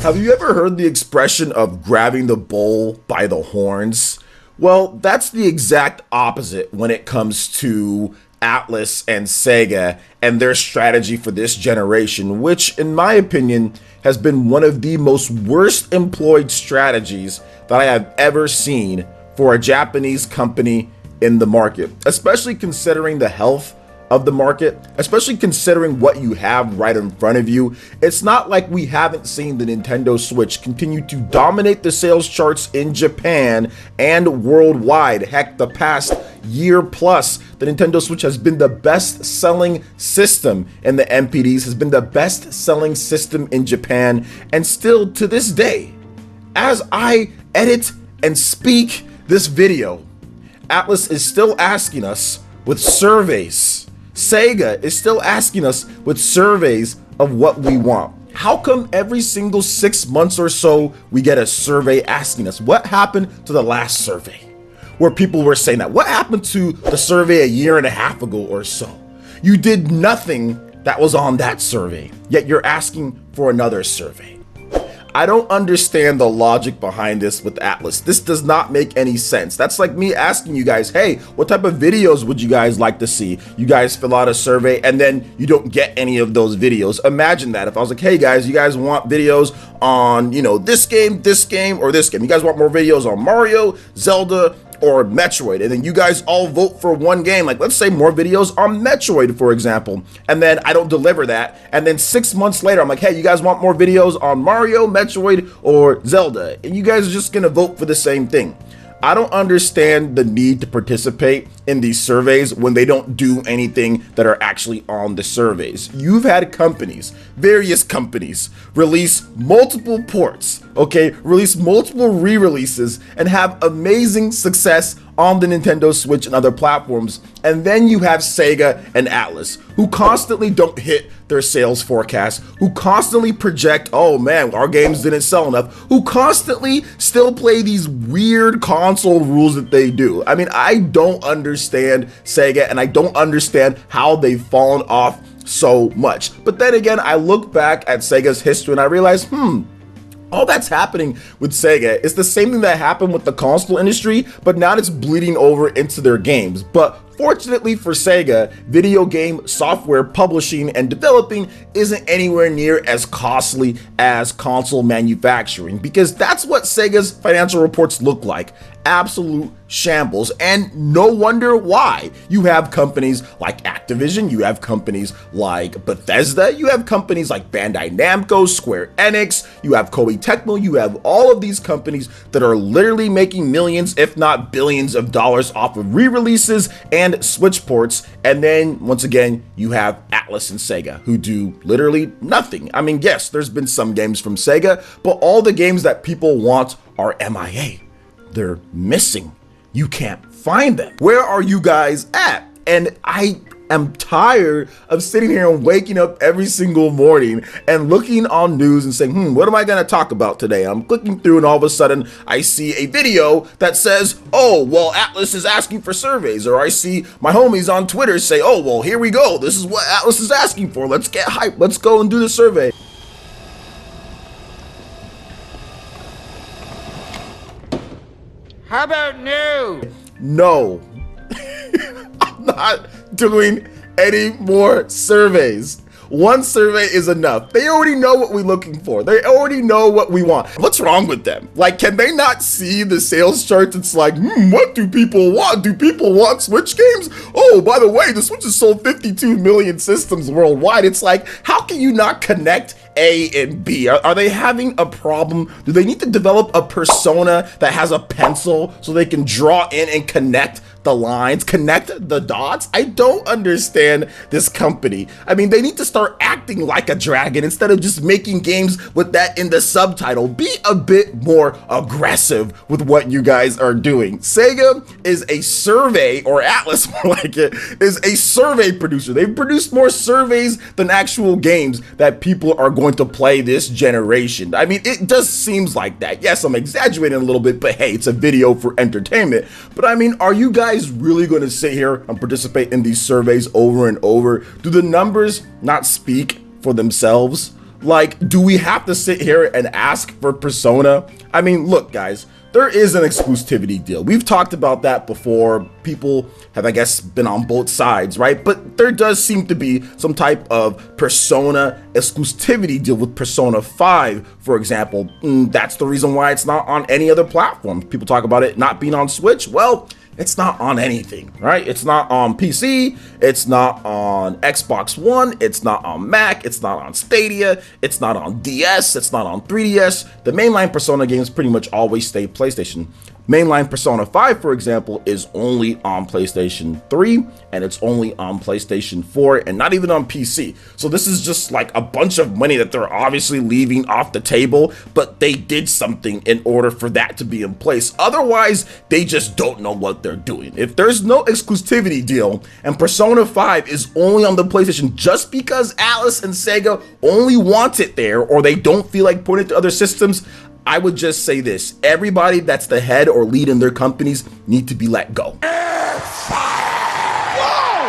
Have you ever heard the expression of grabbing the bull by the horns? Well, that's the exact opposite when it comes to Atlus and Sega and their strategy for this generation, which in my opinion has been one of the most worst employed strategies that I have ever seen for a Japanese company in the market, especially considering the health of the market, especially considering what you have right in front of you. It's not like we haven't seen the Nintendo Switch continue to dominate the sales charts in Japan and worldwide. Heck, the past year plus, the Nintendo Switch has been the best selling system in the MPDs, has been the best selling system in Japan, and still to this day, as I edit and speak this video, Atlus is still asking us with surveys. Sega is still asking us with surveys of what we want. How come every single 6 months or so we get a survey asking us? What happened to the last survey where people were saying that? What happened to the survey a year and a half ago or so? You did nothing that was on that survey, yet you're asking for another survey. I don't understand the logic behind this with Atlus. This does not make any sense. That's like me asking you guys, hey, what type of videos would you guys like to see? You guys fill out a survey and then you don't get any of those videos. Imagine that if I was like, hey guys, you guys want videos on, this game, or this game? You guys want more videos on Mario, Zelda, or Metroid, and then you guys all vote for one game, like let's say more videos on Metroid, for example, and then I don't deliver that, and then 6 months later I'm like, hey, you guys want more videos on Mario, Metroid, or Zelda, and you guys are just gonna vote for the same thing. I don't understand the need to participate in these surveys when they don't do anything that are actually on the surveys. You've had companies, various companies, release multiple ports, release multiple re-releases and have amazing success on the Nintendo Switch and other platforms. And then you have Sega and Atlus, who constantly don't hit their sales forecasts, who constantly project, oh man, our games didn't sell enough, who constantly still play these weird console rules that they do. I mean, I don't understand Sega, and I don't understand how they've fallen off so much. But then again, I look back at Sega's history and I realize, all that's happening with Sega is the same thing that happened with the console industry, but now it's bleeding over into their games. But fortunately for Sega, video game software publishing and developing isn't anywhere near as costly as console manufacturing, because that's what Sega's financial reports look like. Absolute shambles, and no wonder why. You have companies like Activision, you have companies like Bethesda, you have companies like Bandai Namco, Square Enix, you have Koei Tecmo, you have all of these companies that are literally making millions, if not billions of dollars off of re-releases and Switch ports, and then once again, you have Atlus and Sega, who do literally nothing. I mean, yes, there's been some games from Sega, but all the games that people want are MIA. They're missing. You can't find them. Where are you guys at? And I am tired of sitting here and waking up every single morning and looking on news and saying, what am I gonna talk about today? I'm clicking through and all of a sudden I see a video that says, oh, well, Atlus is asking for surveys. Or I see my homies on Twitter say, oh, well, here we go. This is what Atlus is asking for. Let's get hyped. Let's go and do the survey. How about no? No, I'm not doing any more surveys. One survey is enough. They already know what we're looking for. They already know what we want. What's wrong with them? Like, can they not see the sales charts? It's like, what do people want? Do people want Switch games? Oh, by the way, the Switch has sold 52 million systems worldwide. It's like, how can you not connect A and B? Are they having a problem? Do they need to develop a persona that has a pencil so they can draw in and connect the lines, connect the dots? I don't understand this company. I mean, they need to start acting like a dragon instead of just making games with that in the subtitle. Be a bit more aggressive with what you guys are doing. Sega is a survey, or Atlus more like it, is a survey producer. They've produced more surveys than actual games that people are going to play this generation. I mean, it just seems like that. Yes, I'm exaggerating a little bit, but hey, it's a video for entertainment. But I mean, are you guys really going to sit here and participate in these surveys over and over? Do the numbers not speak for themselves? Like, do we have to sit here and ask for Persona? I mean, look, guys, there is an exclusivity deal. We've talked about that before. People have, I guess, been on both sides, right? But there does seem to be some type of Persona exclusivity deal with Persona 5, for example. That's the reason why it's not on any other platform. People talk about it not being on Switch. Well, it's not on anything, right? It's not on PC, it's not on Xbox One, it's not on Mac, it's not on Stadia, it's not on DS, it's not on 3DS. The mainline Persona games pretty much always stay PlayStation. Mainline Persona 5, for example, is only on PlayStation 3, and it's only on PlayStation 4, and not even on PC. So this is just like a bunch of money that they're obviously leaving off the table, but they did something in order for that to be in place. Otherwise, they just don't know what they're doing. If there's no exclusivity deal, and Persona 5 is only on the PlayStation just because Atlus and Sega only want it there, or they don't feel like putting it to other systems, I would just say this: everybody that's the head or lead in their companies need to be let go.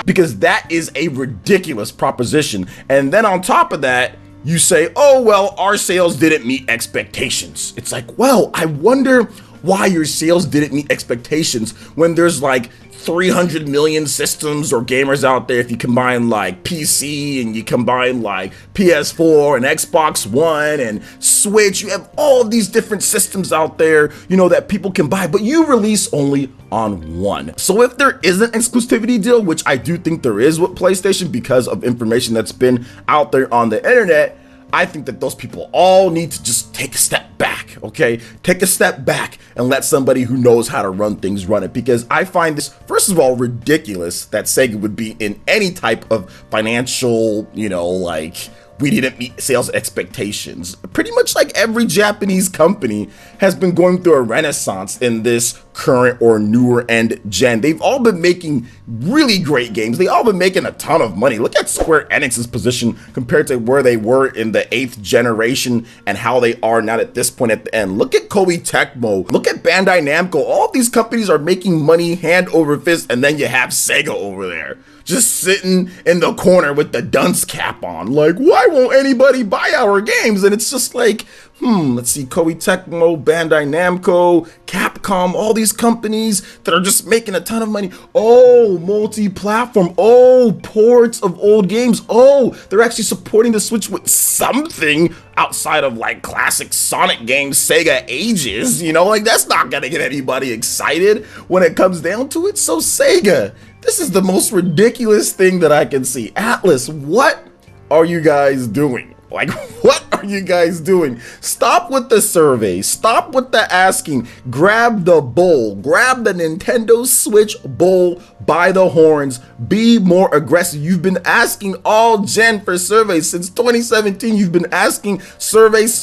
Because that is a ridiculous proposition. And then on top of that, you say, oh, well, our sales didn't meet expectations. It's like, well, I wonder why your sales didn't meet expectations when there's like 300 million systems or gamers out there. If you combine like PC and you combine like PS4 and Xbox One and Switch, you have all of these different systems out there, you know, that people can buy, but you release only on one. So if there is an exclusivity deal, which I do think there is with PlayStation because of information that's been out there on the internet, I think that those people all need to just take a step back, okay? Take a step back and let somebody who knows how to run things run it, because I find this, first of all, ridiculous that Sega would be in any type of financial, you know, like, we didn't meet sales expectations. Pretty much like every Japanese company has been going through a renaissance in this current or newer end gen. They've all been making really great games. They've all been making a ton of money. Look at Square Enix's position compared to where they were in the 8th generation and how they are now at this point at the end. Look at Koei Tecmo. Look at Bandai Namco. All of these companies are making money hand over fist, and then you have Sega over there just sitting in the corner with the dunce cap on. Like, why won't anybody buy our games? And it's just like, let's see, Koei Tecmo, Bandai Namco, Capcom, all these companies that are just making a ton of money. Oh, multi-platform. Oh, ports of old games. Oh, they're actually supporting the Switch with something outside of like classic Sonic games Sega ages. You know, like that's not gonna get anybody excited when it comes down to it. So Sega, this is the most ridiculous thing that I can see. Atlus, what are you guys doing? Like, what are you guys doing? Stop with the surveys. Stop with the asking. Grab the bull. Grab the Nintendo Switch bull by the horns. Be more aggressive. You've been asking all gen for surveys. Since 2017, you've been asking surveys.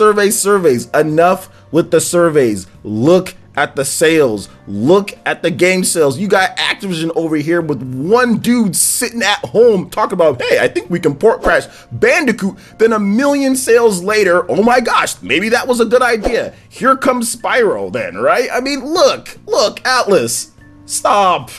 Enough with the surveys. Look at the sales. Look at the game sales. You got Activision over here with one dude sitting at home talking about, hey, I think we can port crash Bandicoot. Then 1 million sales later, oh my gosh, maybe that was a good idea. Here comes Spyro then, right? I mean, look, Atlus, stop.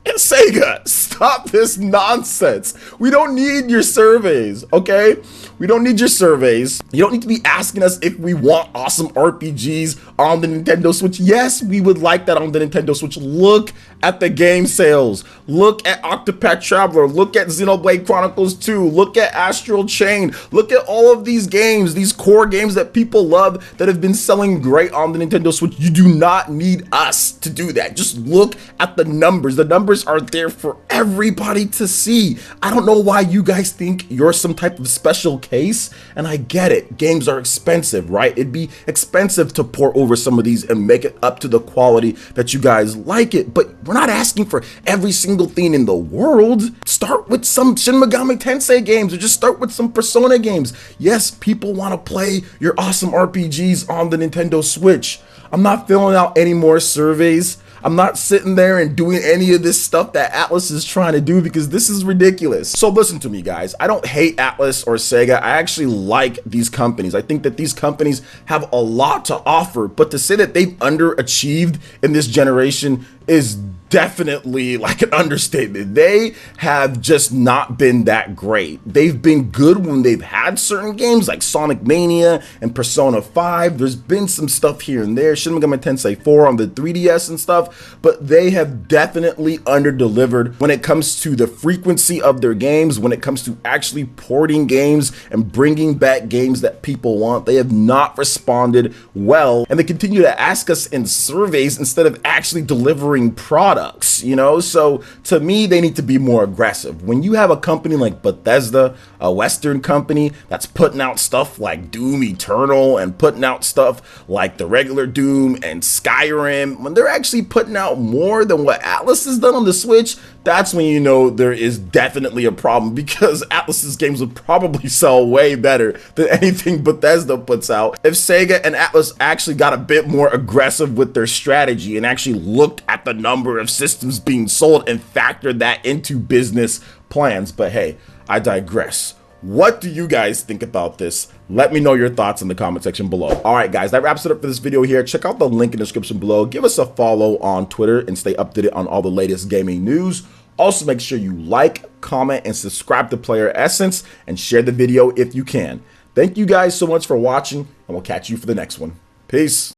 And Sega, stop this nonsense. We don't need your surveys, okay? We don't need your surveys. You don't need to be asking us if we want awesome RPGs on the Nintendo Switch. Yes, we would like that on the Nintendo Switch. Look at the game sales. Look at Octopath Traveler. Look at Xenoblade Chronicles 2. Look at Astral Chain. Look at all of these games, these core games that people love that have been selling great on the Nintendo Switch. You do not need us to do that. Just look at the numbers. The numbers are there for everybody to see. I don't know why you guys think you're some type of special case, and I get it. Games are expensive, right? It'd be expensive to port over some of these and make it up to the quality that you guys like it, but we're not asking for every single thing in the world. Start with some Shin Megami Tensei games, or just start with some Persona games. Yes, people want to play your awesome RPGs on the Nintendo Switch. I'm not filling out any more surveys. I'm not sitting there and doing any of this stuff that Atlus is trying to do, because this is ridiculous. So listen to me, guys. I don't hate Atlus or Sega. I actually like these companies. I think that these companies have a lot to offer, but to say that they've underachieved in this generation is definitely like an understatement. They have just not been that great. They've been good when they've had certain games like Sonic Mania and Persona 5. There's been some stuff here and there, Shin Megami Tensei 4 on the 3DS and stuff, but they have definitely under-delivered when it comes to the frequency of their games, when it comes to actually porting games and bringing back games that people want. They have not responded well, and they continue to ask us in surveys instead of actually delivering products, you know? So to me, they need to be more aggressive. When you have a company like Bethesda, a Western company that's putting out stuff like Doom Eternal and putting out stuff like the regular Doom and Skyrim, when they're actually putting out more than what Atlus has done on the Switch, that's when you know there is definitely a problem, because Atlus's games would probably sell way better than anything Bethesda puts out if Sega and Atlus actually got a bit more aggressive with their strategy and actually looked at the number of systems being sold and factored that into business plans. But hey, I digress. What do you guys think about this? Let me know your thoughts in the comment section below. All right, guys, that wraps it up for this video here. Check out the link in the description below. Give us a follow on Twitter and stay updated on all the latest gaming news. Also, make sure you like, comment, and subscribe to PlayerEssence and share the video if you can. Thank you guys so much for watching, and we'll catch you for the next one. Peace.